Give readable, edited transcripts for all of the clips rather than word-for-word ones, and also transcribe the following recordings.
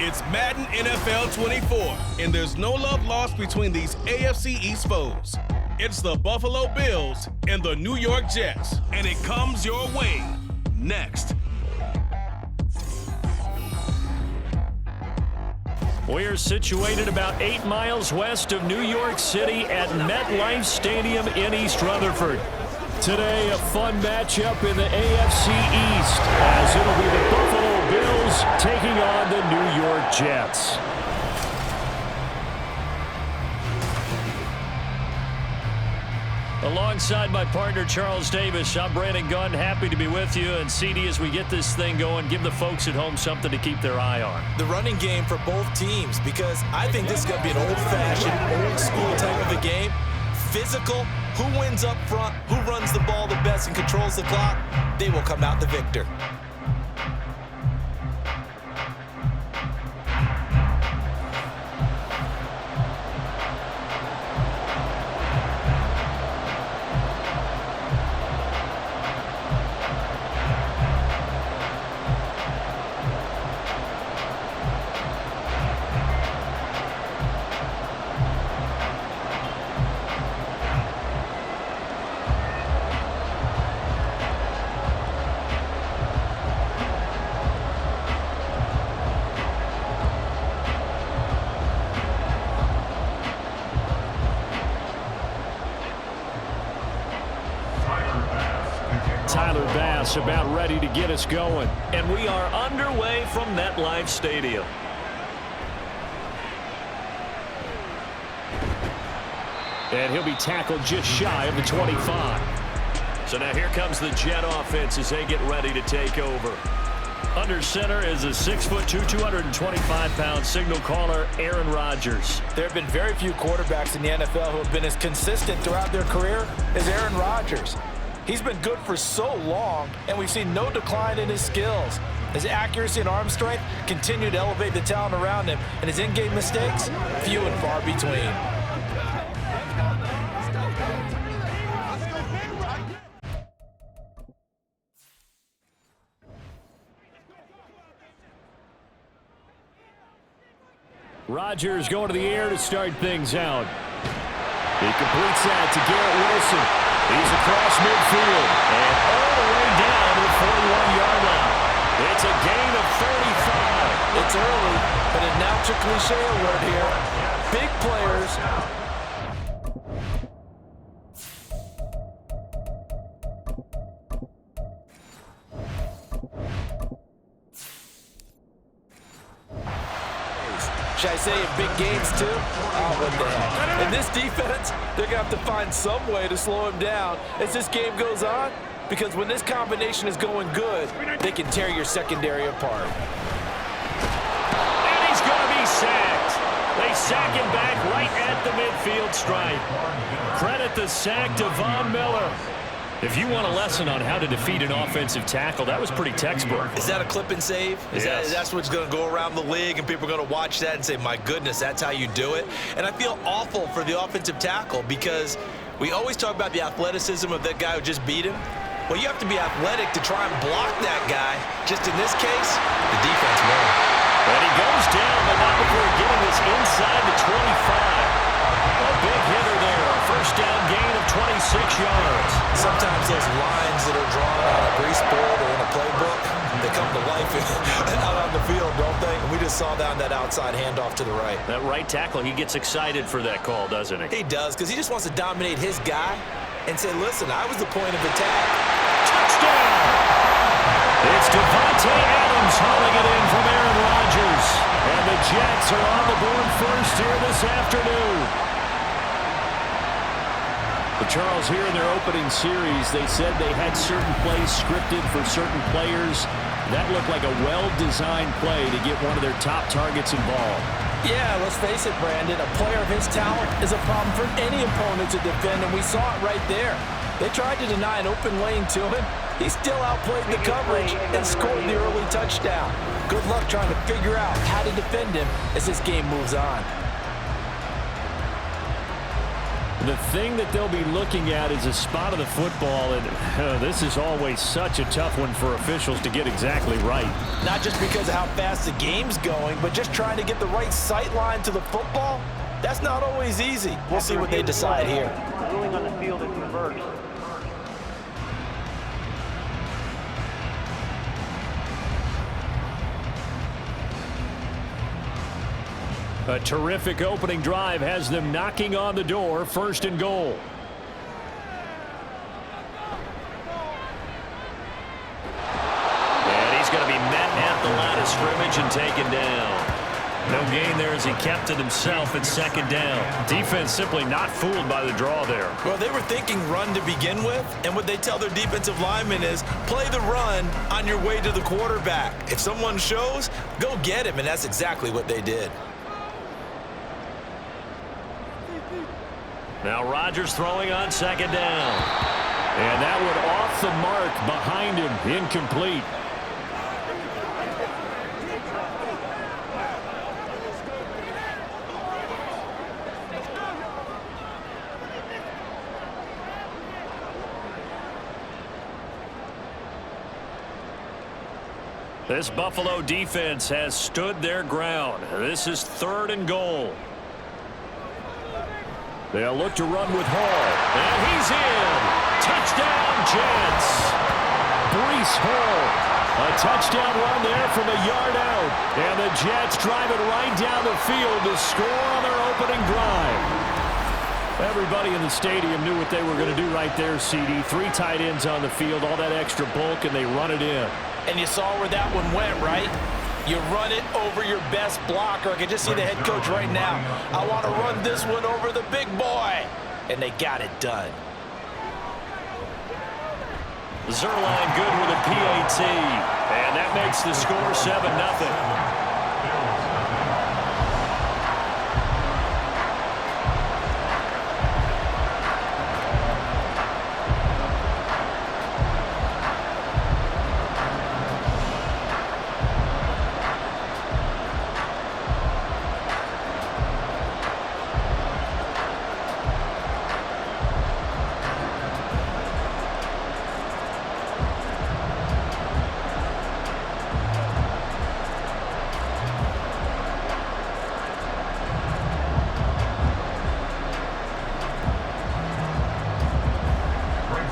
It's Madden NFL 24, and there's no love lost between these AFC East foes. It's the Buffalo Bills and the New York Jets, and it comes your way next. We're situated about 8 miles west of New York City at MetLife Stadium in East Rutherford. Today, a fun matchup in the AFC East, as it'll be the Buffalo Bills taking on the New York Jets. Alongside my partner, Charles Davis, I'm Brandon Gunn. Happy to be with you. And CD, as we get this thing going, give the folks at home something to keep their eye on. The running game for both teams, because I think this is going to be an old-fashioned, old-school type of a game. Physical, who wins up front, who runs the ball the best and controls the clock, they will come out the victor. About ready to get us going. And we are underway from MetLife Stadium. And he'll be tackled just shy of the 25. So now here comes the Jet offense as they get ready to take over. Under center is a 6'2", 225-pound signal caller, Aaron Rodgers. There have been very few quarterbacks in the NFL who have been as consistent throughout their career as Aaron Rodgers. He's been good for so long, and we've seen no decline in his skills. His accuracy and arm strength continue to elevate the talent around him, and his in-game mistakes, few and far between. Rodgers going to the air to start things out. He completes that to Garrett Wilson. He's across midfield and all the way down to the 41-yard line. It's a gain of 35. It's early, but a natural cliche alert here. Big players. Should I say in big games too? Oh, what the heck. In this defense, they're going to have to find some way to slow him down as this game goes on, because when this combination is going good, they can tear your secondary apart. And he's going to be sacked. They sack him back right at the midfield stripe. Credit the sack to Von Miller. If you want a lesson on how to defeat an offensive tackle, that was pretty textbook. Is that a clip and save? That's what's going to go around the league, and people are going to watch that and say, my goodness, that's how you do it? And I feel awful for the offensive tackle, because we always talk about the athleticism of that guy who just beat him. Well, you have to be athletic to try and block that guy. Just in this case, the defense won. And he goes down, but not before getting this inside the 25. A big hitter there, a first down gain of 26 yards. Sometimes those lines that are drawn on a grease board or in a playbook, they come to life out on the field, don't they? And we just saw down that outside handoff to the right. That right tackle, he gets excited for that call, doesn't he? He does, because he just wants to dominate his guy and say, listen, I was the point of attack. Touchdown! It's Devontae Adams hauling it in from Aaron Rodgers. And the Jets are on the board first here this afternoon. But Charles, here in their opening series, they said they had certain plays scripted for certain players. That looked like a well-designed play to get one of their top targets involved. Yeah, let's face it, Brandon. A player of his talent is a problem for any opponent to defend, and we saw it right there. They tried to deny an open lane to him. He still outplayed the coverage and scored the early touchdown. Good luck trying to figure out how to defend him as this game moves on. The thing that they'll be looking at is a spot of the football, and this is always such a tough one for officials to get exactly right. Not just because of how fast the game's going, but just trying to get the right sight line to the football. That's not always easy. We'll see what they decide here. Ruling on the field is reversed. A terrific opening drive has them knocking on the door, 1st and goal. And he's going to be met at the line of scrimmage and taken down. No gain there as he kept it himself at 2nd down. Defense simply not fooled by the draw there. Well, they were thinking run to begin with, and what they tell their defensive linemen is play the run on your way to the quarterback. If someone shows, go get him, and that's exactly what they did. Now Rodgers throwing on 2nd down. And that one off the mark behind him, incomplete. This Buffalo defense has stood their ground. This is 3rd and goal. They'll look to run with Hall. And he's in. Touchdown, Jets. Breece Hall. A touchdown run there from a yard out. And the Jets drive it right down the field to score on their opening drive. Everybody in the stadium knew what they were going to do right there, CD. 3 tight ends on the field, all that extra bulk, and they run it in. And you saw where that one went, right? You run it over your best blocker. I can just see the head coach right now. I want to run this one over the big boy. And they got it done. Zerline good with a PAT. And that makes the score 7-0.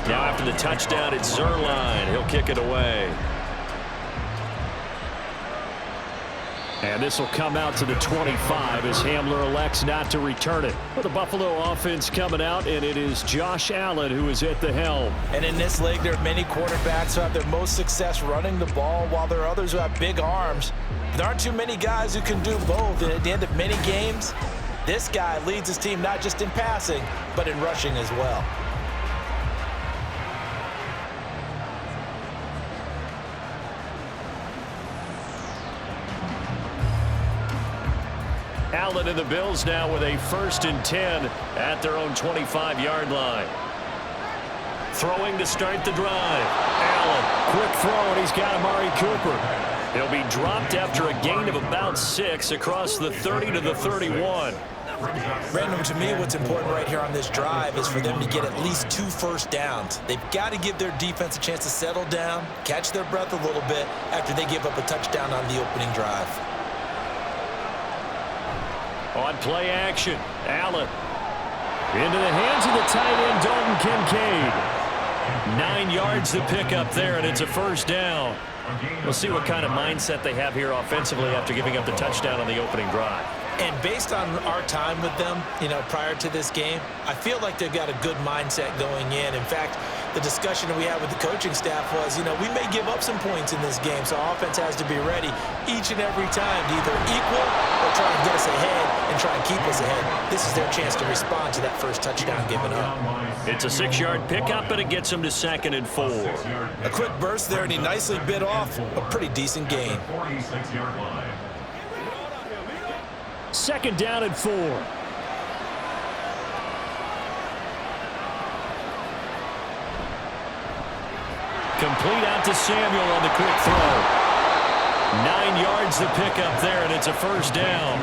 Now after the touchdown, it's Zerline. He'll kick it away. And this will come out to the 25 as Hamler elects not to return it. Well, the Buffalo offense coming out, and it is Josh Allen who is at the helm. And in this league, there are many quarterbacks who have their most success running the ball, while there are others who have big arms. There aren't too many guys who can do both. And at the end of many games, this guy leads his team not just in passing, but in rushing as well. Allen and the Bills now with a 1st and 10 at their own 25-yard line. Throwing to start the drive. Allen, quick throw, and he's got Amari Cooper. He'll be dropped after a gain of about 6 across the 30 to the 31. Brandon, to me, what's important right here on this drive is for them to get at least 2 first downs. They've got to give their defense a chance to settle down, catch their breath a little bit after they give up a touchdown on the opening drive. On play action, Allen into the hands of the tight end, Dalton Kincaid. 9 yards to pick up there, and it's a 1st down. We'll see what kind of mindset they have here offensively after giving up the touchdown on the opening drive. And based on our time with them, prior to this game, I feel like they've got a good mindset going in. In fact, the discussion that we had with the coaching staff was, we may give up some points in this game, so offense has to be ready each and every time to either equal or try and get us ahead and try and keep us ahead. This is their chance to respond to that first touchdown given up. It's a 6-yard pickup, and it gets them to 2nd and 4. A quick burst there, and he nicely bit off a pretty decent gain. 2nd down and 4. Complete out to Samuel on the quick throw. 9 yards to pick up there, and it's a first down.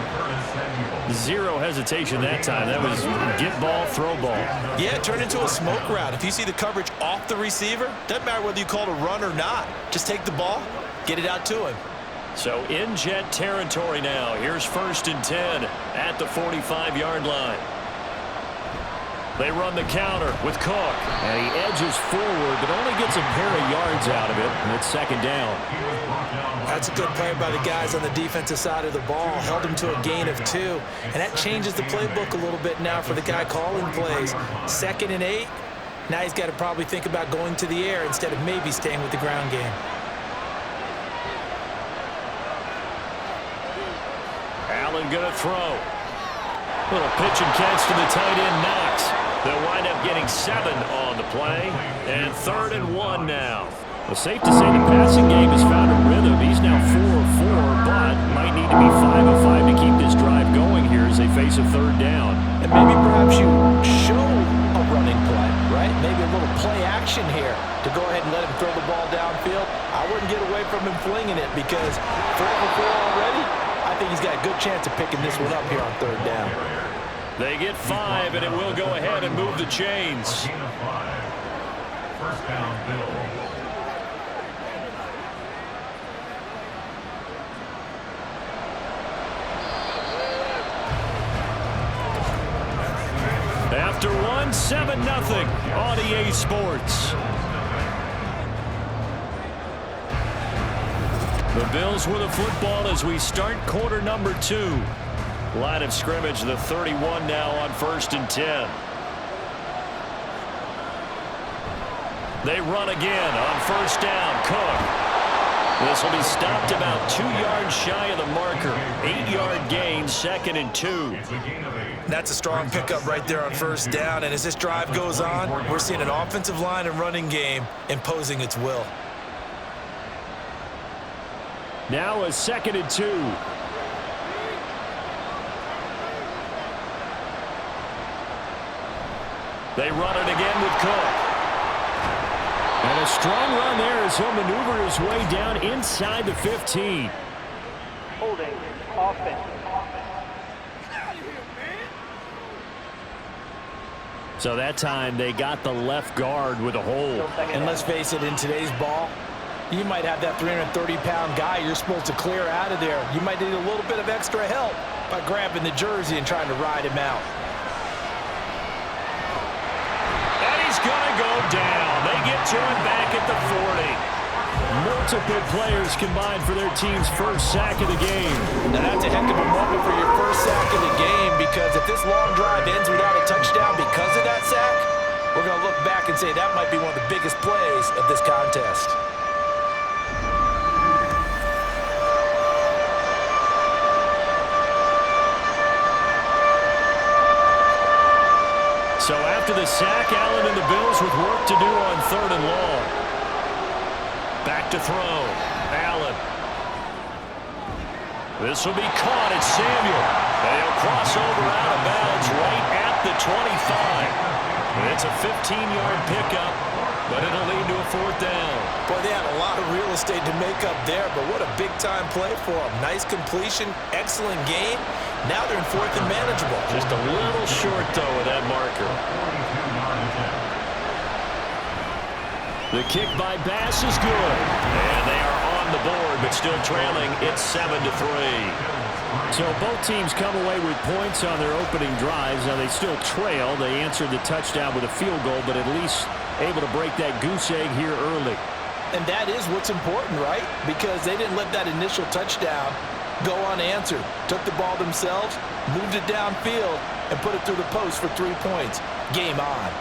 Zero hesitation that time. That was get ball, throw ball. Yeah, it turned into a smoke route. If you see the coverage off the receiver, doesn't matter whether you call it a run or not. Just take the ball, get it out to him. So in Jet territory now. Here's 1st and 10 at the 45-yard line. They run the counter with Cook. And he edges forward, but only gets a pair of yards out of it. And it's 2nd down. That's a good play by the guys on the defensive side of the ball. Held him to a gain of 2. And that changes the playbook a little bit now for the guy calling plays. 2nd and 8. Now he's got to probably think about going to the air instead of maybe staying with the ground game. Allen going to throw. Little pitch and catch to the tight end, Knox. They'll wind up getting 7 on the play. And 3rd and 1 now. Well, safe to say the passing game has found a rhythm. He's now 4 of 4, but might need to be 5 of 5 to keep this drive going here as they face a 3rd down. And maybe perhaps you show a running play, right? Maybe a little play action here to go ahead and let him throw the ball downfield. I wouldn't get away from him flinging it because 4 for 4 already. I think he's got a good chance of picking this one up here on 3rd down. They get 5, and it will go ahead and move the chains. First down, Bill. After 1, 7-0 on EA Sports. The Bills with the football as we start quarter number 2. Line of scrimmage, the 31 now on 1st and 10. They run again on 1st down. Cook. This will be stopped about 2 yards shy of the marker. 8-yard gain, 2nd and 2. That's a strong pickup right there on 1st down. And as this drive goes on, we're seeing an offensive line and running game imposing its will. Now a 2nd and 2. They run it again with Cook. And a strong run there as he'll maneuver his way down inside the 15. Holding, offense. So that time they got the left guard with a hold. And let's face it, in today's ball, you might have that 330-pound guy you're supposed to clear out of there. You might need a little bit of extra help by grabbing the jersey and trying to ride him out. And he's going to go down. They get to him back at the 40. Multiple players combined for their team's first sack of the game. Now that's a heck of a moment for your first sack of the game, because if this long drive ends without a touchdown because of that sack, we're going to look back and say that might be one of the biggest plays of this contest. So after the sack, Allen and the Bills with work to do on 3rd and long. Back to throw. Allen. This will be caught. It's Samuel. They'll cross over out of bounds right at the 25. It's a 15-yard pickup, but it'll lead to a 4th down. Boy, they had a lot of real estate to make up there, but what a big-time play for them. Nice completion, excellent gain. Now they're in 4th and manageable. Just a little short, though, of that marker. The kick by Bass is good. And they are on the board, but still trailing. It's 7-3. So both teams come away with points on their opening drives. Now they still trail. They answered the touchdown with a field goal, but at least able to break that goose egg here early. And that is what's important, right? Because they didn't let that initial touchdown go unanswered. Took the ball themselves, moved it downfield, and put it through the post for 3 points. Game on.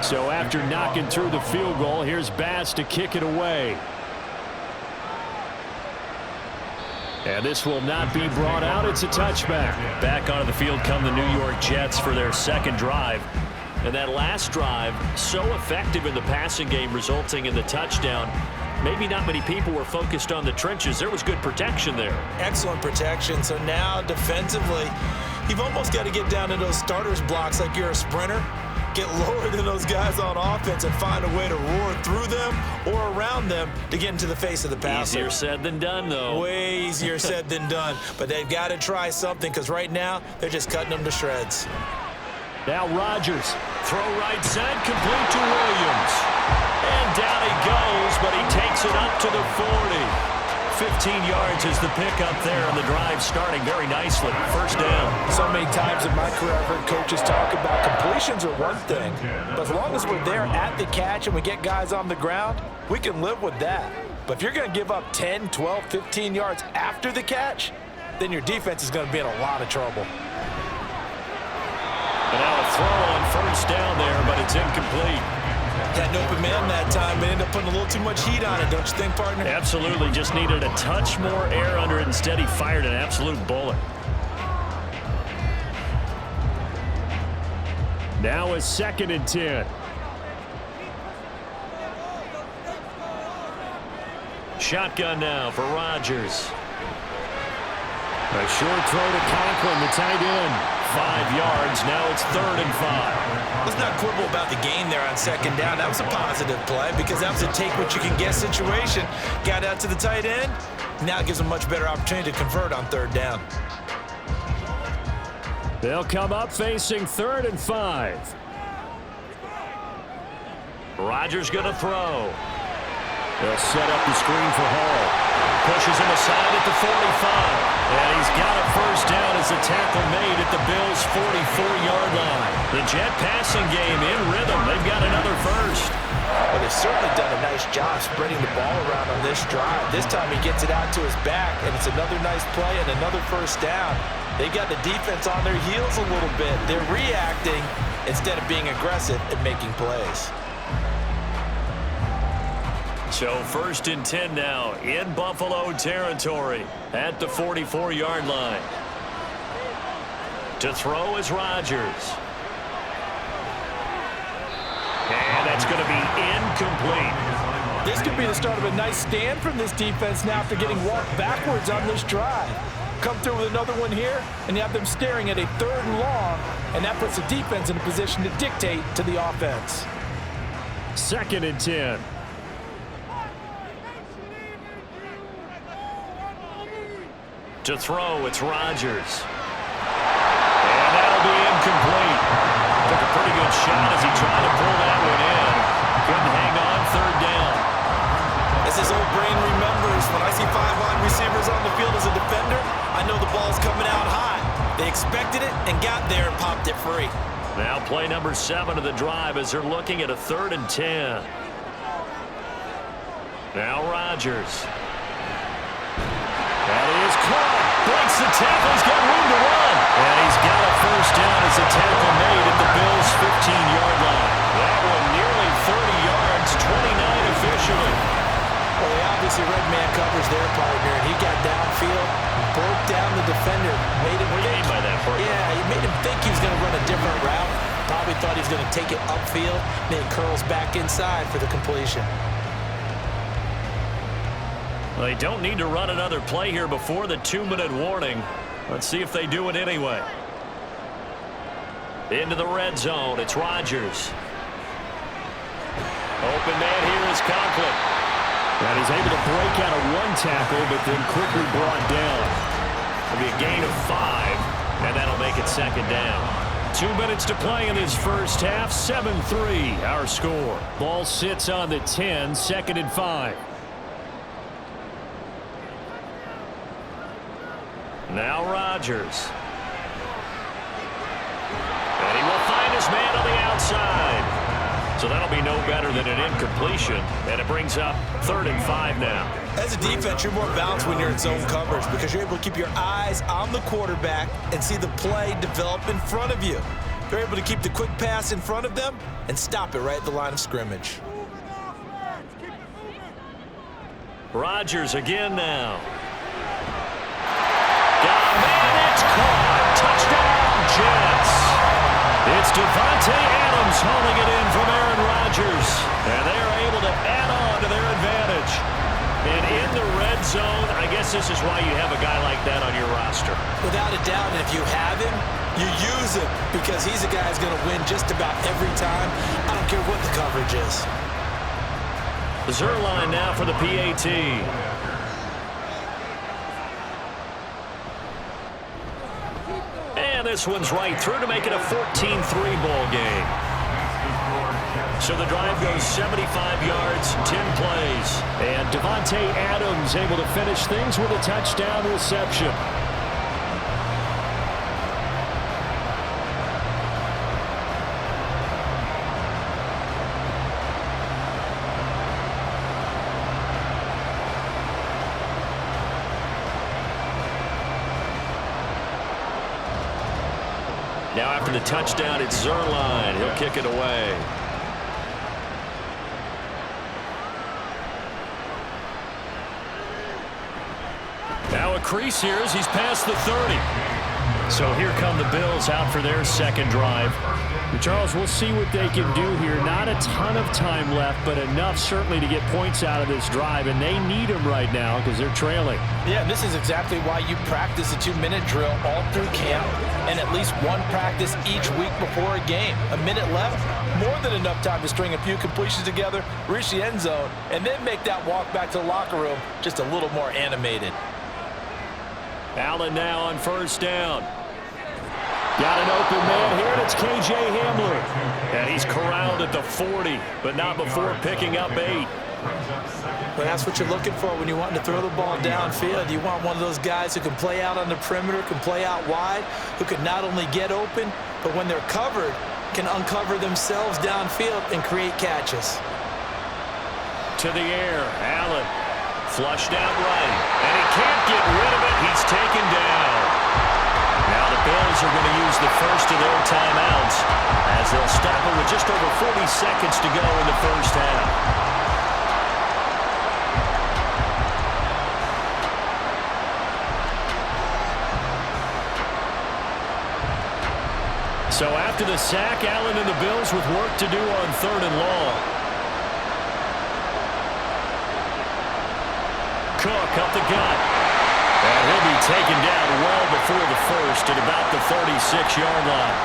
So after knocking through the field goal, here's Bass to kick it away. And this will not be brought out. It's a touchback. Back onto the field come the New York Jets for their 2nd drive. And that last drive, so effective in the passing game, resulting in the touchdown. Maybe not many people were focused on the trenches. There was good protection there. Excellent protection. So now defensively, You've almost got to get down to those starters blocks like you're a sprinter, get lower than those guys on offense and find a way to roar through them or around them to get into the face of the passer. Easier said than done, though. Way easier said than done. But they've got to try something because right now they're just cutting them to shreds. Now Rodgers, throw right side, complete to Williams. And down he goes, but he takes it up to the 40. 15 yards is the pickup there, and the drive starting very nicely. First down. So many times in my career, I've heard coaches talk about completions are one thing, but as long as we're there at the catch and we get guys on the ground, we can live with that. But if you're going to give up 10, 12, 15 yards after the catch, then your defense is going to be in a lot of trouble. And now a throw on first down there, but it's incomplete. Had an open man that time, but ended up putting a little too much heat on it, don't you think, partner? Absolutely. Just needed a touch more air under it. Instead, he fired an absolute bullet. Now a 2nd and 10. Shotgun now for Rodgers. A short throw to Conklin, the tight end. 5 yards. Now it's 3rd and 5. Let's not quibble about the gain there on 2nd down. That was a positive play because that was a take-what-you-can-get situation. Got out to the tight end. Now it gives them a much better opportunity to convert on 3rd down. They'll come up facing 3rd and 5. Rodgers going to throw. They'll set up the screen for Hall. Pushes him aside at the 45. And he's got a first down as the tackle made at the Bills' 44-yard line. The Jet passing game in rhythm. They've got another first. Well, they've certainly done a nice job spreading the ball around on this drive. This time he gets it out to his back, and it's another nice play and another first down. They got the defense on their heels a little bit. They're reacting instead of being aggressive and making plays. So 1st and 10 now in Buffalo territory at the 44-yard line. To throw is Rodgers. And that's going to be incomplete. This could be the start of a nice stand from this defense now after getting walked backwards on this drive. Come through with another one here, and you have them staring at a 3rd and long, and that puts the defense in a position to dictate to the offense. 2nd and 10. To throw, it's Rodgers. And that'll be incomplete. Took a pretty good shot as he tried to pull that one in. Couldn't hang on 3rd down. As his old brain remembers, when I see 5 wide receivers on the field as a defender, I know the ball's coming out high. They expected it and got there and popped it free. Now play number 7 of the drive as they're looking at a 3rd and 10. Now Rodgers. That is caught. Breaks the tackle. He's got room to run. And he's got a first down as the tackle made at the Bills' 15-yard line. That one nearly 30 yards, 29 officially. Well, they obviously read man coverage there, partner, and he got downfield, broke down the defender, made him What do you mean by that, partner? Yeah, he made him think he was going to run a different route. Probably thought he was going to take it upfield, then he curls back inside for the completion. Well, they don't need to run another play here before the 2-minute warning. Let's see if they do it anyway. Into the red zone, it's Rodgers. Open man here is Conklin. And he's able to break out of one tackle, but then quickly brought down. It'll be a gain of 5, and that'll make it 2nd down. 2 minutes to play in this first half, 7-3 our score. Ball sits on the 10, 2nd and 5. Now Rodgers. And he will find his man on the outside. So that'll be no better than an incompletion. And it brings up 3rd and 5 now. As a defense, you're more balanced when you're in zone coverage because you're able to keep your eyes on the quarterback and see the play develop in front of you. They're able to keep the quick pass in front of them and stop it right at the line of scrimmage. Rodgers again now. It's caught. Touchdown, Jets. It's Devontae Adams hauling it in from Aaron Rodgers. And they are able to add on to their advantage. And in the red zone, I guess this is why you have a guy like that on your roster. Without a doubt, and if you have him, you use him because he's a guy who's going to win just about every time. I don't care what the coverage is. Zerline now for the PAT. And this one's right through to make it a 14-3 ball game. So the drive goes 75 yards, 10 plays. And Devontae Adams able to finish things with a touchdown reception. Now after the touchdown, it's Zerline. He'll kick it away. Now a crease here as he's past the 30. So here come the Bills out for their second drive. Charles, we'll see what they can do here. Not a ton of time left, but enough certainly to get points out of this drive, and they need them right now because they're trailing. Yeah, and this is exactly why you practice a 2-minute drill all through camp and at least one practice each week before a game. A minute left, more than enough time to string a few completions together, reach the end zone, and then make that walk back to the locker room just a little more animated. Allen now on first down. Got an open man here, and it's K.J. Hamler. And he's corralled at the 40, but not before picking up 8. Well, that's what you're looking for when you're wanting to throw the ball downfield. You want one of those guys who can play out on the perimeter, can play out wide, who can not only get open, but when they're covered, can uncover themselves downfield and create catches. To the air, Allen. Flushed out right, and he can't get rid of it. He's taken down. Now the Bills are going to use the first of their timeouts as they'll stop it with just over 40 seconds to go in the first half. So after the sack, Allen and the Bills with work to do on 3rd and long. Cook up the gut. And he'll be taken down well before the first at about the 36-yard line.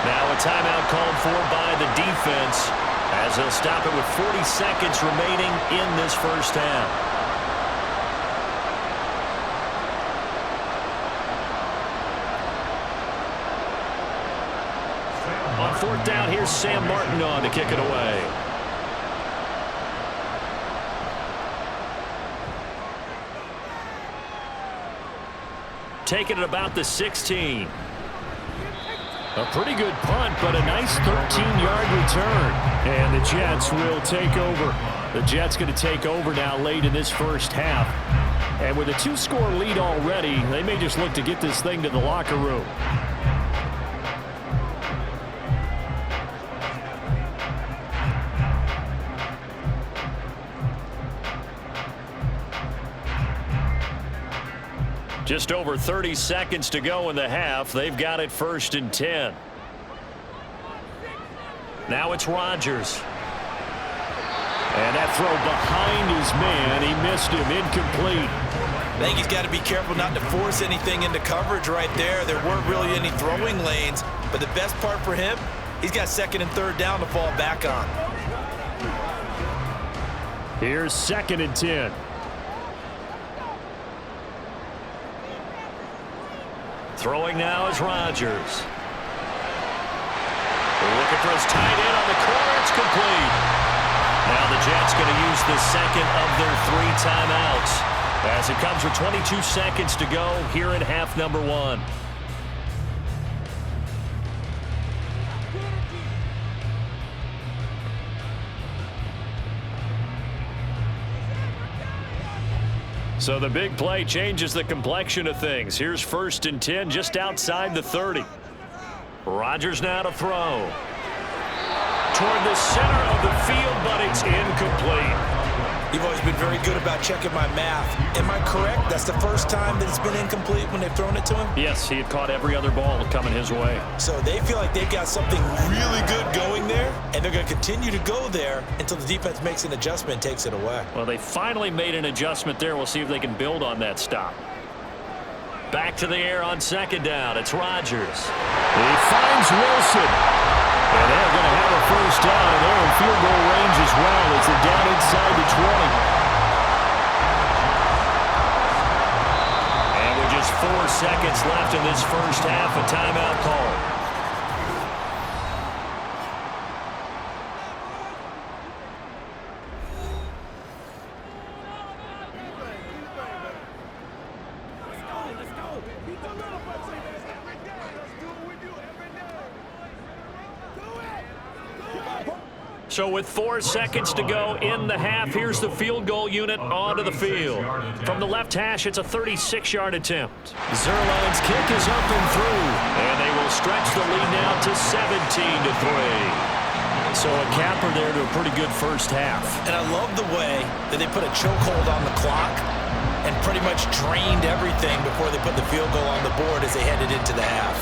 Now a timeout called for by the defense as they'll stop it with 40 seconds remaining in this first half. On 4th down, here's Sam Martin on to kick it away. Taking it about the 16. A pretty good punt, but a nice 13-yard return. And the Jets will take over. The Jets going to take over now late in this first half. And with a 2-score lead already, they may just look to get this thing to the locker room. Just over 30 seconds to go in the half. They've got it 1st and 10. Now it's Rodgers. And that throw behind his man. He missed him. Incomplete. I think he's got to be careful not to force anything into coverage right there. There weren't really any throwing lanes. But the best part for him, he's got 2nd and 3rd down to fall back on. Here's 2nd and 10. Throwing now is Rodgers. They're looking for his tight end on the corner. It's complete. Now the Jets going to use the 2nd of their 3 timeouts as it comes with 22 seconds to go here in half number 1. So the big play changes the complexion of things. Here's 1st and 10 just outside the 30. Rodgers now to throw. Toward the center of the field, but it's incomplete. You've always been very good about checking my math. Am I correct? That's the first time that it's been incomplete when they've thrown it to him? Yes, he had caught every other ball coming his way. So they feel like they've got something really good going there, and they're going to continue to go there until the defense makes an adjustment and takes it away. Well, they finally made an adjustment there. We'll see if they can build on that stop. Back to the air on second down. It's Rodgers. He finds Wilson. And they're going to have a first down, and they're in field goal range as well as they're down inside the 20. And with just 4 seconds left in this first half, a timeout call. So with 4 seconds to go in the half, here's the field goal unit onto the field. From the left hash, it's a 36-yard attempt. Zerline's kick is up and through, and they will stretch the lead now to 17-3. So a capper there to a pretty good first half. And I love the way that they put a chokehold on the clock and pretty much drained everything before they put the field goal on the board as they headed into the half.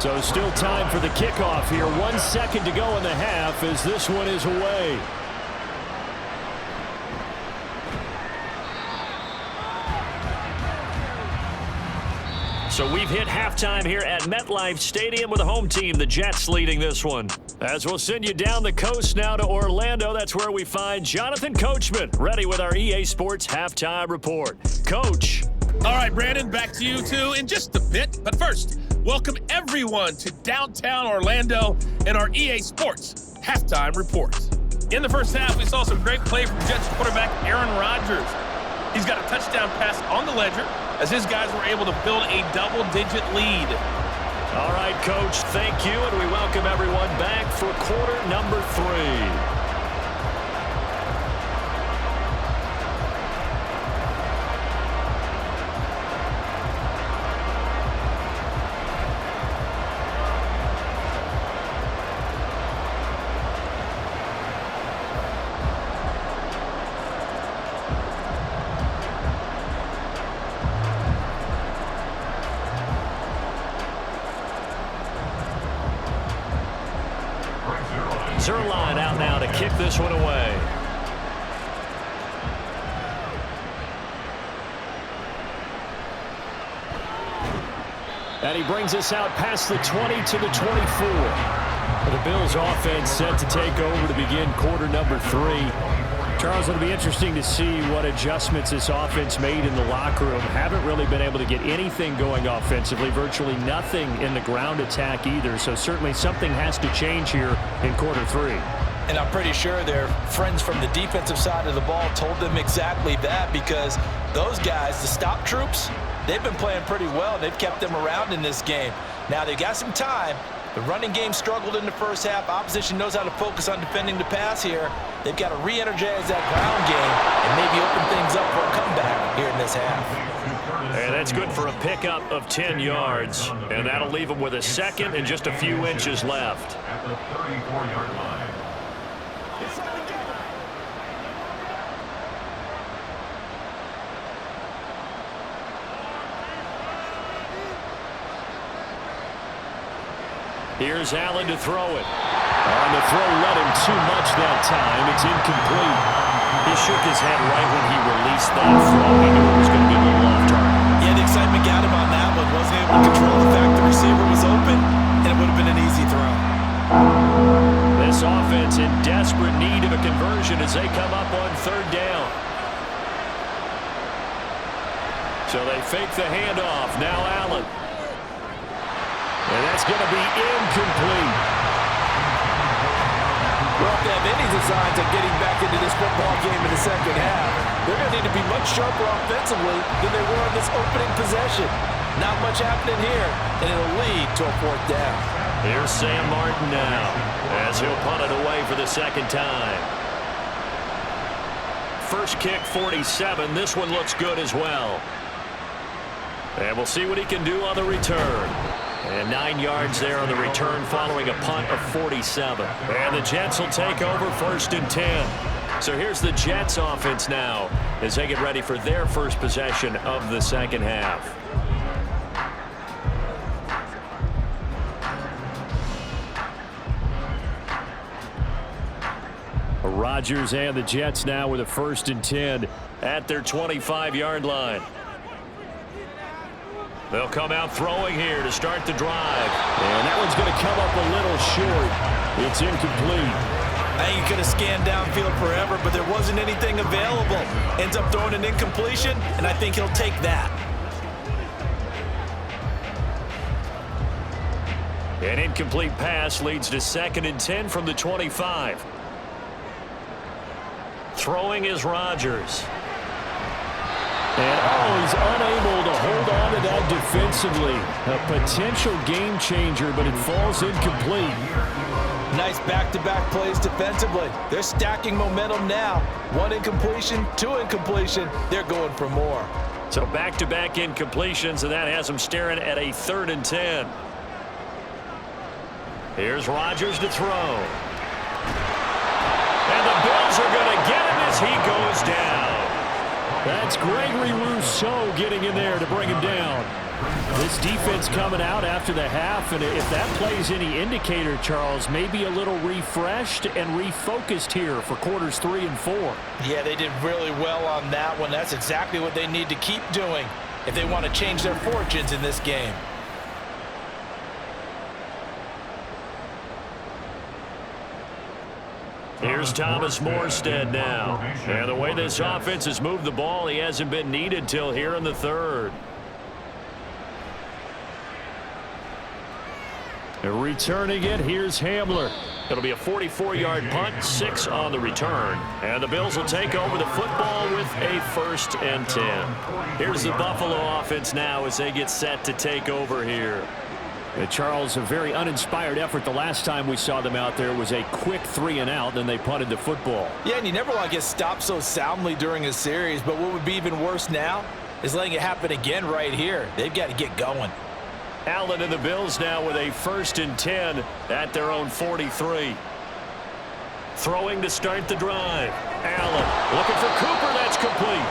So still time for the kickoff here. 1 second to go in the half as this one is away. So we've hit halftime here at MetLife Stadium with the home team, the Jets, leading this one. As we'll send you down the coast now to Orlando, that's where we find Jonathan Coachman, ready with our EA Sports halftime report. Coach. All right, Brandon, back to you two in just a bit. But first, welcome everyone to downtown Orlando and our EA Sports halftime report. In the first half, we saw some great play from Jets quarterback Aaron Rodgers. He's got a touchdown pass on the ledger as his guys were able to build a double-digit lead. All right, Coach, thank you, and we welcome everyone back for quarter number 3. Zerline out now to kick this one away. And he brings us out past the 20 to the 24. The Bills offense set to take over to begin quarter number 3. Charles, it'll be interesting to see what adjustments this offense made in the locker room. Haven't really been able to get anything going offensively, virtually nothing in the ground attack either. So certainly something has to change here in quarter 3. And I'm pretty sure their friends from the defensive side of the ball told them exactly that, because those guys, the stop troops, they've been playing pretty well. They've kept them around in this game. Now they've got some time. The running game struggled in the first half. Opposition knows how to focus on defending the pass here. They've got to re-energize that ground game and maybe open things up for a comeback here in this half. And that's good for a pickup of 10 yards. And that'll leave them with a second and just a few inches left. At the 34-yard line. Here's Allen to throw it. On the throw, led him too much that time. It's incomplete. He shook his head right when he released that throw. He knew it was going to be a little off target. Yeah, the excitement got him on that one. Wasn't able to control the fact the receiver was open, and it would have been an easy throw. This offense in desperate need of a conversion as they come up on third down. So they fake the handoff. Now Allen. And that's going to be incomplete. Well, if they have any designs of getting back into this football game in the second half, they're going to need to be much sharper offensively than they were in this opening possession. Not much happening here, and it'll lead to a fourth down. Here's Sam Martin now as he'll punt it away for the second time. First kick, 47. This one looks good as well. And we'll see what he can do on the return. And 9 yards there on the return following a punt of 47. And the Jets will take over 1st and 10. So here's the Jets offense now as they get ready for their first possession of the second half. Rodgers and the Jets now with a 1st and 10 at their 25-yard line. They'll come out throwing here to start the drive. And that one's going to come up a little short. It's incomplete. I think he could have scanned downfield forever, but there wasn't anything available. Ends up throwing an incompletion, and I think he'll take that. An incomplete pass leads to 2nd and 10 from the 25. Throwing is Rodgers. And, he's unable to hold on to that defensively. A potential game changer, but it falls incomplete. Nice back-to-back plays defensively. They're stacking momentum now. 1 incompletion, 2 incompletion. They're going for more. So back-to-back incompletions, and that has them staring at a 3rd and 10. Here's Rodgers to throw. And the Bills are going to get him as he goes down. That's Gregory Rousseau getting in there to bring him down. This defense coming out after the half, and if that plays any indicator, Charles, maybe a little refreshed and refocused here for quarters 3 and 4. Yeah, they did really well on that one. That's exactly what they need to keep doing if they want to change their fortunes in this game. Here's Thomas Morstead now. And the way this offense has moved the ball, he hasn't been needed till here in the 3rd. Returning it, here's Hamler. It'll be a 44-yard punt, 6 on the return. And the Bills will take over the football with a 1st and 10. Here's the Buffalo offense now as they get set to take over here. Charles, a very uninspired effort. The last time we saw them out there was a quick 3 and out, then they punted the football. Yeah, and you never want to get stopped so soundly during a series, but what would be even worse now is letting it happen again right here. They've got to get going. Allen and the Bills now with a 1st and 10 at their own 43. Throwing to start the drive. Allen looking for Cooper. That's complete.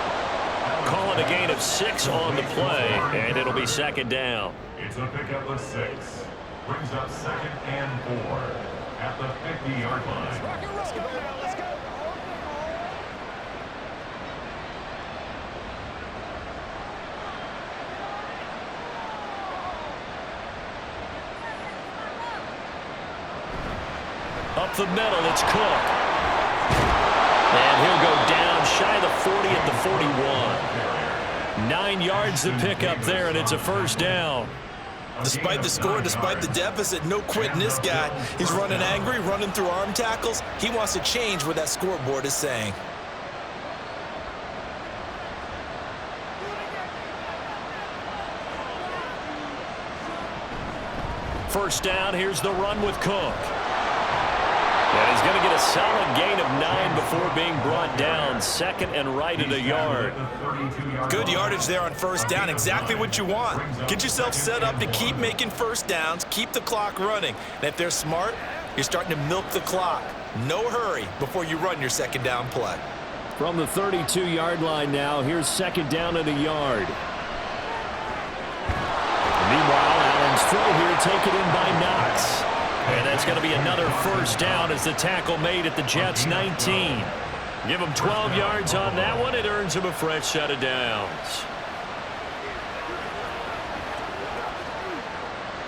Calling a gain of 6 on the play, and it'll be 2nd down. It's a pickup of 6. Brings up 2nd and 4 at the 50-yard line. Let's go. Up the middle, it's Cook. And he'll go down shy of the 40 at the 41. 9 yards to pick up there, and it's a 1st down. Despite the score, despite the deficit, no quitting this guy. He's running angry, running through arm tackles. He wants to change what that scoreboard is saying. First down, here's the run with Cook. And he's going to get a solid gain of 9 before being brought down. 2nd and right at a yard. Good yardage there on 1st down. Exactly what you want. Get yourself set up to keep making 1st downs, keep the clock running. And if they're smart, you're starting to milk the clock. No hurry before you run your 2nd down play. From the 32-yard line now, here's 2nd down at a yard. Meanwhile, Allen's throw here taken in by Knox. And that's going to be another 1st down as the tackle made at the Jets' 19. Give them 12 yards on that one. It earns them a fresh set of downs.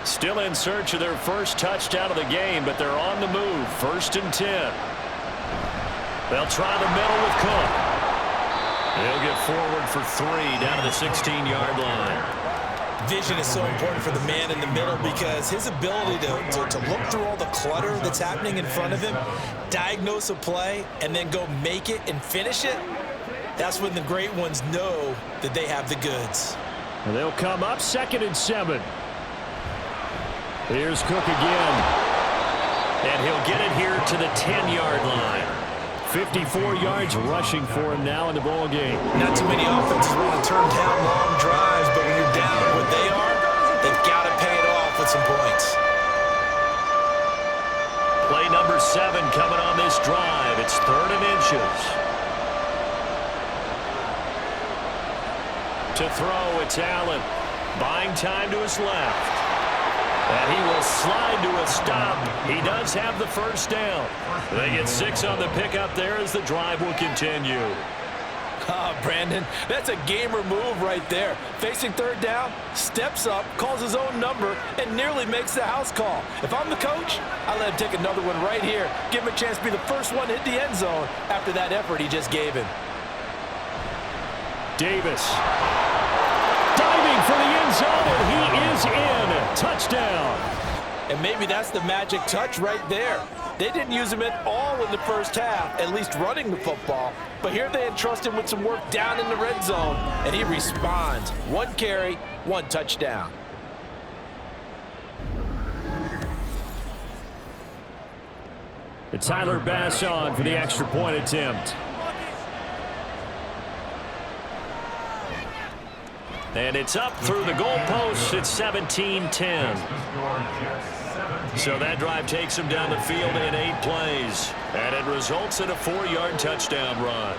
Still in search of their first touchdown of the game, but they're on the move. 1st and 10. They'll try the middle with Cook. They'll get forward for 3 down to the 16-yard line. Vision is so important for the man in the middle because his ability to look through all the clutter that's happening in front of him, diagnose a play, and then go make it and finish it, that's when the great ones know that they have the goods. And they'll come up 2nd and 7. Here's Cook again. And he'll get it here to the 10-yard line. 54 yards rushing for him now in the ball game. Not too many offenses want to turn down long drives, but when you're down what they are, they've got to pay it off with some points. Play number 7 coming on this drive. It's 3rd and inches. To throw, it's Allen. Buying time to his left. And he will slide to a stop. He does have the first down. They get 6 on the pickup there as the drive will continue. Brandon, that's a gamer move right there. Facing 3rd down, steps up, calls his own number, and nearly makes the house call. If I'm the coach, I let him take another one right here. Give him a chance to be the first one to hit the end zone after that effort he just gave him. Davis. Diving for the end zone, and he is in. Touchdown. And maybe that's the magic touch right there. They didn't use him at all in the first half, at least running the football. But here they entrust him with some work down in the red zone, and he responds. 1 carry, 1 touchdown. And Tyler Bass on for the extra point attempt. And it's up through the goalposts. It's 17-10. So that drive takes him down the field in 8 plays. And it results in a 4-yard touchdown run.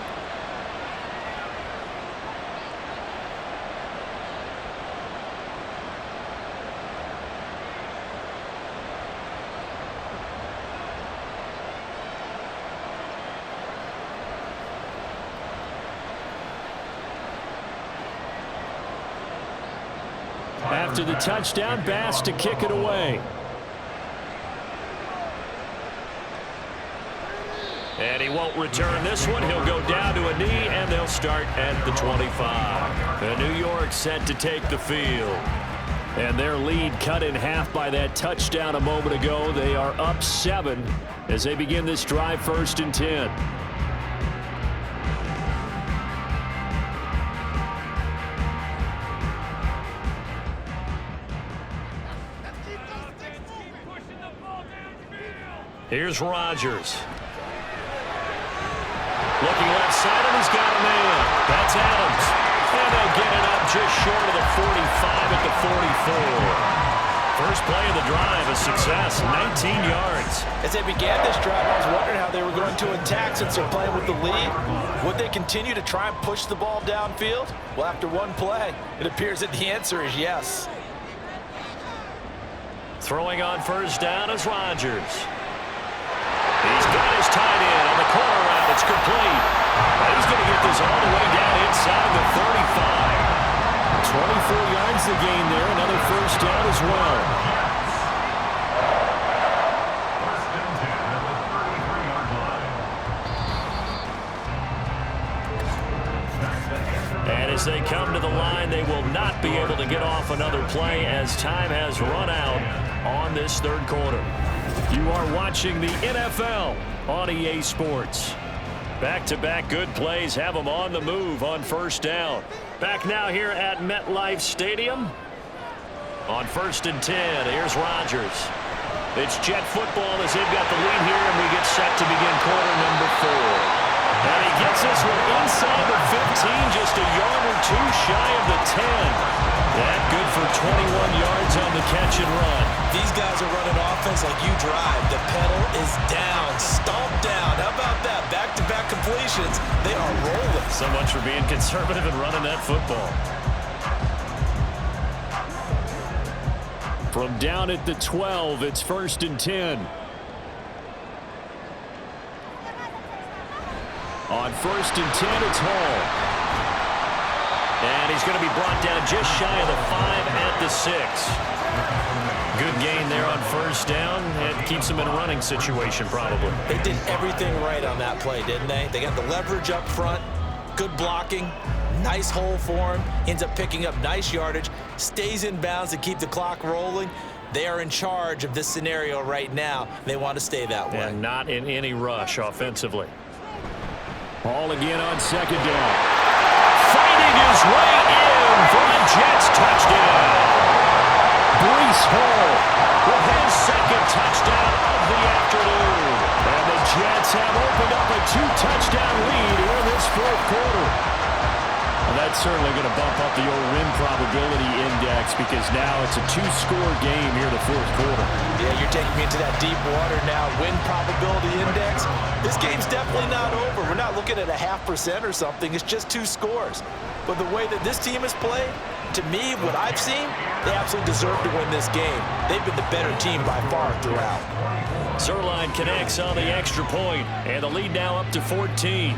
After the touchdown, Bass to kick it away. And he won't return this one. He'll go down to a knee, and they'll start at the 25. The New York set to take the field. And their lead cut in half by that touchdown a moment ago. They are up 7 as they begin this drive 1st and 10. Here's Rodgers. Looking left side, and he's got a man. That's Adams. And they'll get it up just short of the 45 at the 44. First play of the drive, a success, 19 yards. As they began this drive, I was wondering how they were going to attack since they're playing with the lead. Would they continue to try and push the ball downfield? Well, after one play, it appears that the answer is yes. Throwing on first down is Rodgers. He's got his tight end on the corner route. It's complete. He's going to get this all the way down inside the 35. 24 yards to gain there. Another first down as well. First and 10 at the 33-yard line. And as they come to the line, they will not be able to get off another play as time has run out on this 3rd quarter. You are watching the NFL on EA Sports. Back-to-back good plays have them on the move on first down. Back now here at MetLife Stadium. On 1st and 10, here's Rodgers. It's jet football as they've got the lead here, and we get set to begin quarter number 4. And he gets this one inside the 15, just a yard or 2 shy of the 10. That good for 21 yards on the catch and run. These guys are running offense like you drive. The pedal is down, stomped down. How about that? Back-to-back completions. They are rolling. So much for being conservative and running that football. From down at the 12, it's 1st and 10. On 1st and 10, it's Hall. And he's going to be brought down just shy of the 5 at the 6. Good gain there on first down. It keeps them in a running situation probably. They did everything right on that play, didn't they? They got the leverage up front, good blocking, nice hole for him, ends up picking up nice yardage, stays in bounds to keep the clock rolling. They are in charge of this scenario right now. They want to stay that way. And not in any rush offensively. Hall again on 2nd down. Fighting his way in for a Jets touchdown. Breece Hall with his second touchdown of the afternoon. And the Jets have opened up a 2-touchdown lead here in this fourth quarter. Well, that's certainly going to bump up the old win probability index because now it's a 2-score game here in the fourth quarter. Yeah, you're taking me into that deep water now. Win probability index. This game's definitely not over. We're not looking at a 0.5% or something. It's just 2 scores. But the way that this team has played, to me, what I've seen, they absolutely deserve to win this game. They've been the better team by far throughout. Zerline connects on the extra point, and the lead now up to 14.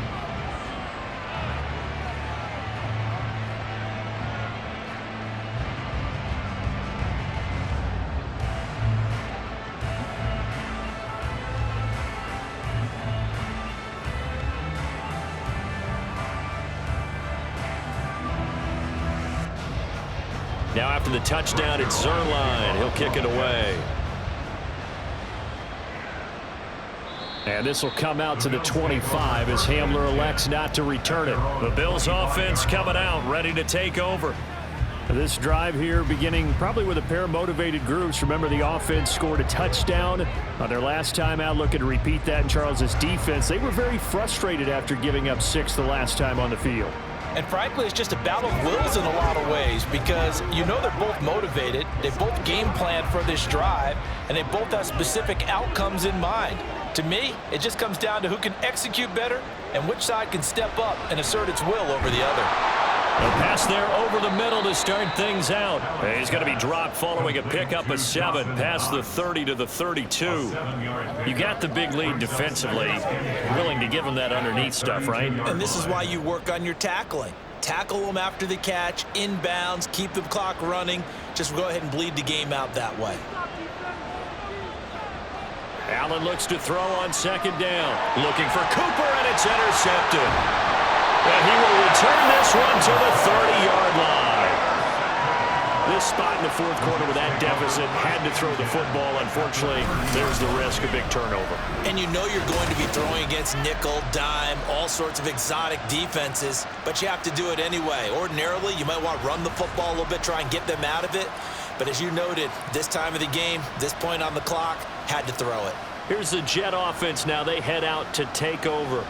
Now after the touchdown, it's Zerline. He'll kick it away. And this will come out to the 25 as Hamler elects not to return it. The Bills offense coming out, ready to take over. This drive here beginning probably with a pair of motivated groups. Remember, the offense scored a touchdown on their last time out, looking to repeat that in Charles's defense. They were very frustrated after giving up 6 the last time on the field. And frankly, it's just a battle of wills in a lot of ways because you know they're both motivated, they both game planned for this drive, and they both have specific outcomes in mind. To me, it just comes down to who can execute better and which side can step up and assert its will over the other. A pass there over the middle to start things out. He's going to be dropped following a pickup of 7 past the 30 to the 32. You got the big lead defensively. Willing to give him that underneath stuff, right? And this is why you work on your tackling. Tackle them after the catch, inbounds, keep the clock running. Just go ahead and bleed the game out that way. Allen looks to throw on second down. Looking for Cooper, and it's intercepted. And he will return this one to the 30-yard line. This spot in the fourth quarter with that deficit had to throw the football. Unfortunately, there's the risk of big turnover. And you know you're going to be throwing against nickel, dime, all sorts of exotic defenses, but you have to do it anyway. Ordinarily, you might want to run the football a little bit, try and get them out of it. But as you noted, this time of the game, this point on the clock, had to throw it. Here's the Jet offense now. They head out to take over.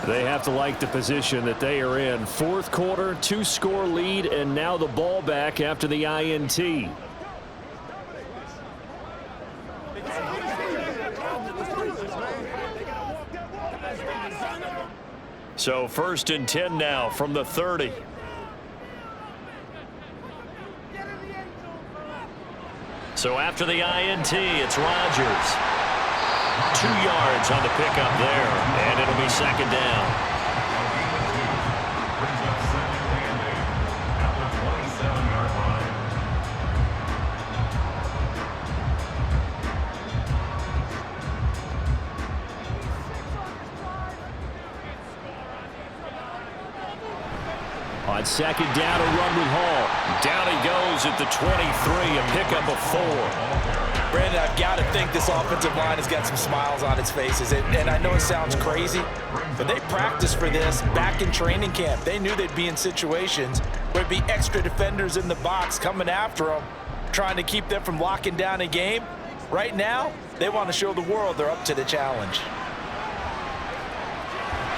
They have to like the position that they are in. Fourth quarter, 2-score lead, and now the ball back after the INT. So 1st and 10 now from the 30. So after the INT, it's Rodgers. 2 yards on the pickup there, and it'll be second down. Brings up second and 8 at the 27-yard line. On second down, a run with Hall. Down he goes at the 23, a pickup of 4. Brandon, I've got to think this offensive line has got some smiles on its faces. And I know it sounds crazy, but they practiced for this back in training camp. They knew they'd be in situations where there'd be extra defenders in the box coming after them, trying to keep them from locking down a game. Right now, they want to show the world they're up to the challenge.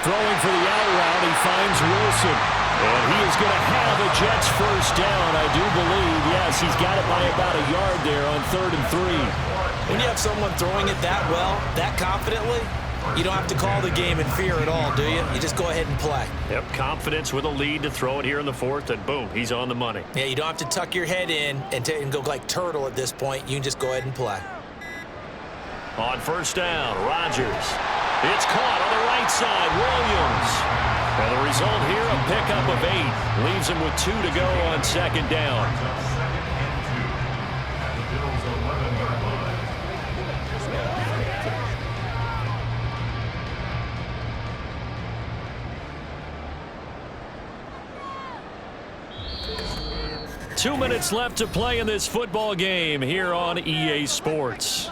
Throwing for the out route, he finds Wilson. And he is going to have a Jets first down, I do believe. Yes, he's got it by about a yard there on 3rd and 3. When you have someone throwing it that well, that confidently, you don't have to call the game in fear at all, do you? You just go ahead and play. Yep, confidence with a lead to throw it here in the 4th, and boom, he's on the money. Yeah, you don't have to tuck your head in and go like turtle at this point. You can just go ahead and play. On first down, Rodgers. It's caught on the right side, Williams. And the result here, a pickup of 8. Leaves him with 2 to go on second down. Brings up second and 2 at the Bills' 11-yard line. 2 minutes left to play in this football game here on EA Sports.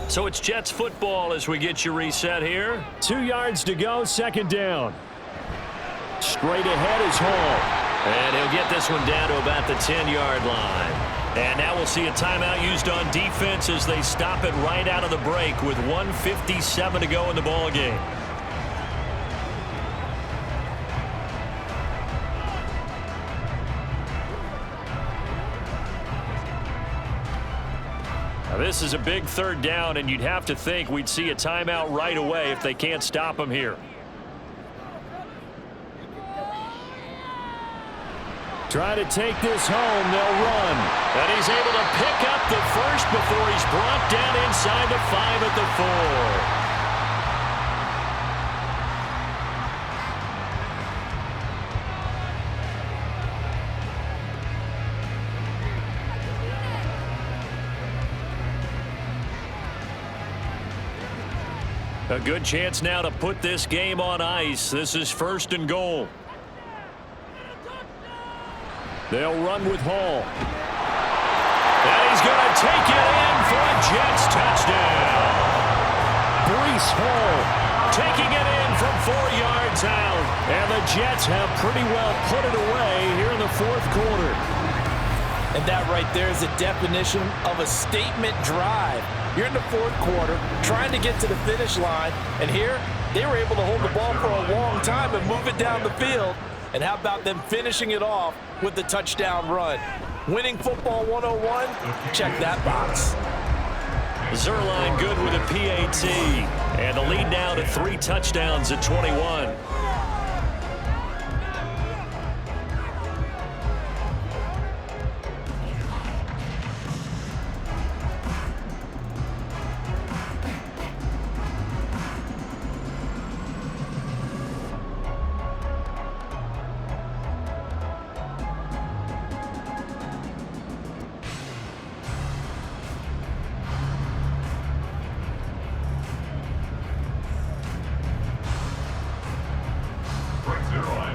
So it's Jets football as we get you reset here. 2 yards to go, second down. Straight ahead is Hall. And he'll get this one down to about the 10-yard line. And now we'll see a timeout used on defense as they stop it right out of the break with 1:57 to go in the ball game. Now this is a big third down, and you'd have to think we'd see a timeout right away if they can't stop him here. Trying to take this home, they'll run. And he's able to pick up the first before he's brought down inside the 5 at the 4. A good chance now to put this game on ice. This is 1st and goal. They'll run with Hall. And he's going to take it in for a Jets touchdown. Breece Hall taking it in from 4 yards out. And the Jets have pretty well put it away here in the 4th quarter. And that right there is the definition of a statement drive. You're in the 4th quarter, trying to get to the finish line, and here they were able to hold the ball for a long time and move it down the field. And how about them finishing it off with the touchdown run? Winning football 101, check that box. Zuerlein good with a PAT. And the lead now to 3 touchdowns at 21.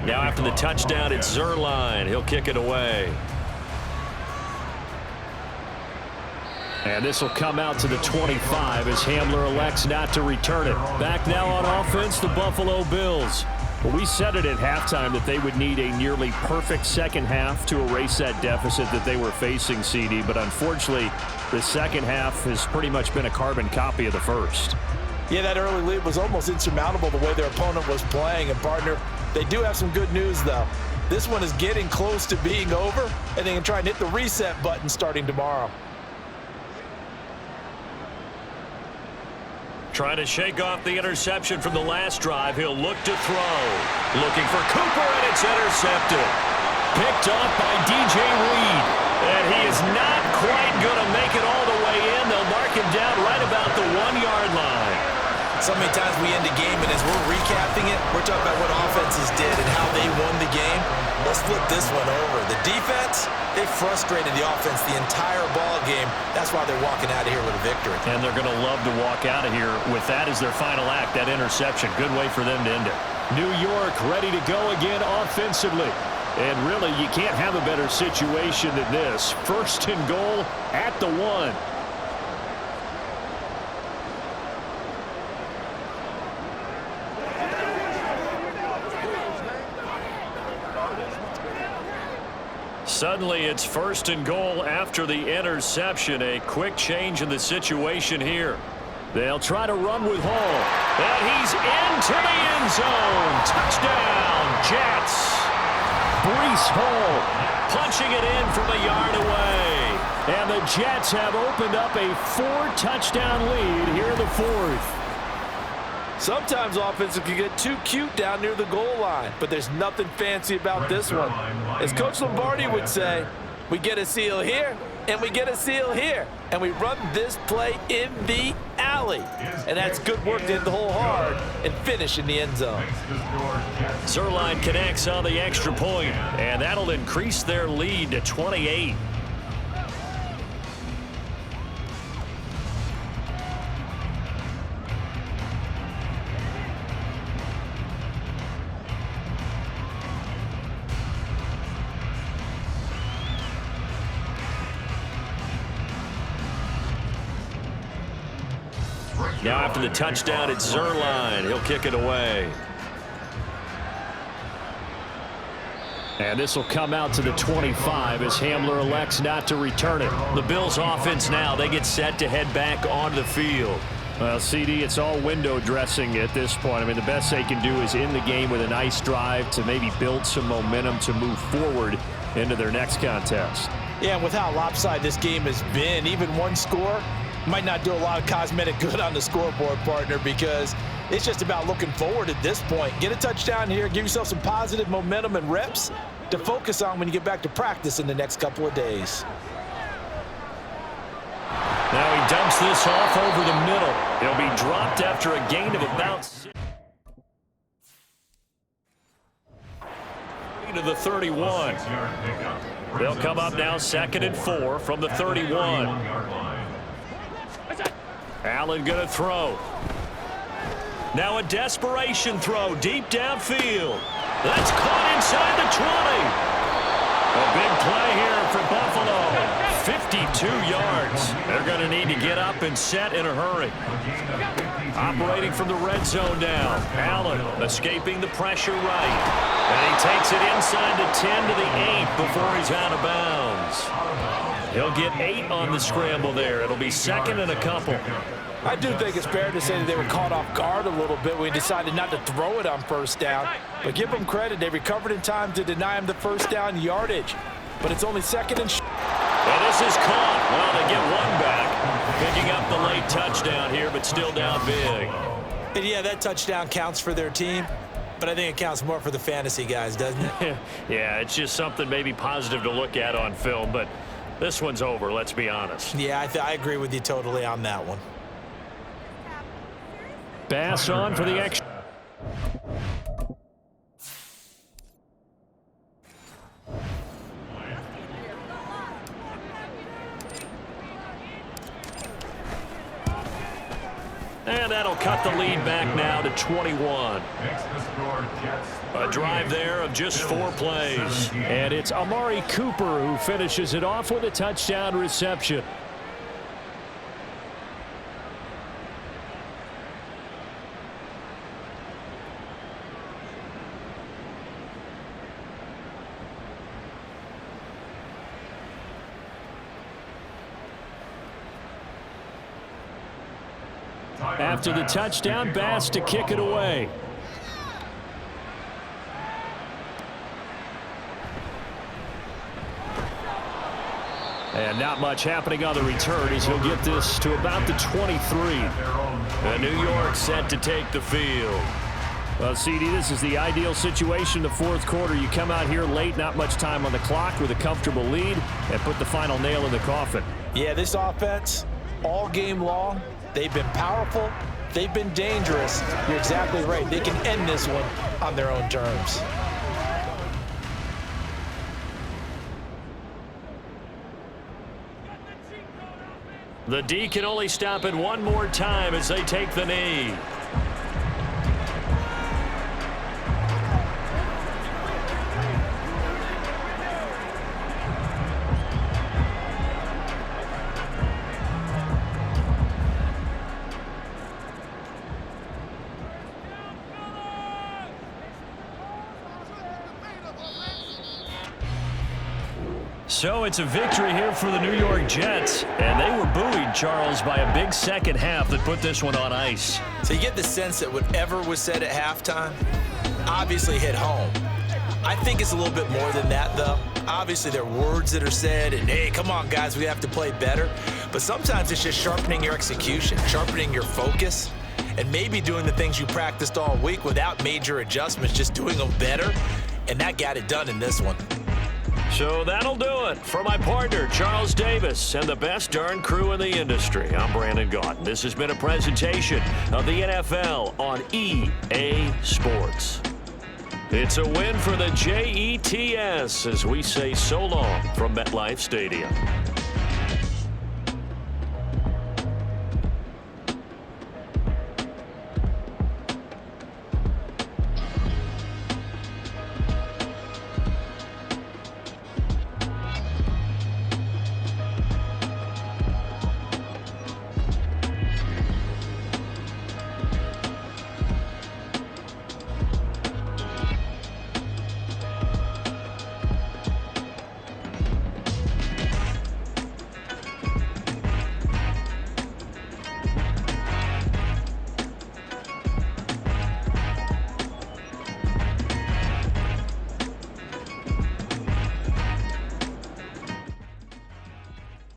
Now after the touchdown, it's Zuerlein. He'll kick it away. And this will come out to the 25 as Hamler elects not to return it. Back now on offense, the Buffalo Bills. Well, we said it at halftime that they would need a nearly perfect second half to erase that deficit that they were facing, CD. But unfortunately, the second half has pretty much been a carbon copy of the first. Yeah, that early lead was almost insurmountable the way their opponent was playing. And, partner, they do have some good news, though. This one is getting close to being over, and they can try and hit the reset button starting tomorrow. Trying to shake off the interception from the last drive. He'll look to throw. Looking for Cooper, and it's intercepted. Picked off by DJ Reed. And he is not quite going to make it all the way in. They'll mark him down right about the 1-yard line. So many times we end a game, and as we're recapping it, we're talking about what offenses did and how they won the game. Let's flip this one over. The defense, they frustrated the offense the entire ball game. That's why they're walking out of here with a victory. And they're going to love to walk out of here with that as their final act, that interception. Good way for them to end it. New York ready to go again offensively. And really, you can't have a better situation than this. 1st and goal at the 1. Suddenly, it's 1st and goal after the interception. A quick change in the situation here. They'll try to run with Hall. And he's into the end zone. Touchdown, Jets. Breece Hall punching it in from a yard away. And the Jets have opened up a 4-touchdown lead here in the 4th. Sometimes offenses can get too cute down near the goal line, but there's nothing fancy about this one. As Coach Lombardi would say, we get a seal here, and we get a seal here, and we run this play in the alley. And that's good work to hit the hole hard and finish in the end zone. Zuerlein connects on the extra point, and that'll increase their lead to 28. Now after the touchdown, it's Zuerlein. He'll kick it away. And this will come out to the 25 as Hamler elects not to return it. The Bills offense now, they get set to head back onto the field. Well, CD, it's all window dressing at this point. I mean, the best they can do is end the game with a nice drive to maybe build some momentum to move forward into their next contest. Yeah, and with how lopsided this game has been, even one score might not do a lot of cosmetic good on the scoreboard, partner, because it's just about looking forward at this point. Get a touchdown here, give yourself some positive momentum and reps to focus on when you get back to practice in the next couple of days. Now he dumps this off over the middle. He'll be dropped after a gain of about 6. To the 31. They'll come up now 2nd and 4 from the 31. Allen going to throw. Now a desperation throw deep downfield. That's caught inside the 20. A big play here for Buffalo. 52 yards. They're going to need to get up and set in a hurry. Operating from the red zone now. Allen escaping the pressure right. And he takes it inside the 10 to the 8 before he's out of bounds. He'll get 8 on the scramble there. It'll be 2nd and a couple. I do think it's fair to say that they were caught off guard a little bit when we decided not to throw it on first down. But give them credit. They recovered in time to deny him the first down yardage. But it's only 2nd and short. And this is caught. Well, they get one back. Picking up the late touchdown here, but still down big. And yeah, that touchdown counts for their team, but I think it counts more for the fantasy guys, doesn't it? Yeah, it's just something maybe positive to look at on film, but this one's over, let's be honest. Yeah, I agree with you totally on that one. Bass on for the extra. And that'll cut the lead back now to 21. A drive there of just 4 plays. And it's Amari Cooper who finishes it off with a touchdown reception. After the touchdown, Bass to kick it away. And not much happening on the return as he'll get this to about the 23. And New York set to take the field. Well, CD, this is the ideal situation in the fourth quarter. You come out here late, not much time on the clock with a comfortable lead, and put the final nail in the coffin. Yeah, this offense, all game long, they've been powerful. They've been dangerous. You're exactly right. They can end this one on their own terms. The D can only stop it one more time as they take the knee. So it's a victory here for the New York Jets, and they were buoyed, Charles, by a big second half that put this one on ice. So you get the sense that whatever was said at halftime obviously hit home. I think it's a little bit more than that, though. Obviously, there are words that are said, and hey, come on, guys, we have to play better. But sometimes it's just sharpening your execution, sharpening your focus, and maybe doing the things you practiced all week without major adjustments, just doing them better, and that got it done in this one. So that'll do it for my partner, Charles Davis, and the best darn crew in the industry. I'm Brandon Gaunt. This has been a presentation of the NFL on EA Sports. It's a win for the Jets as we say so long from MetLife Stadium.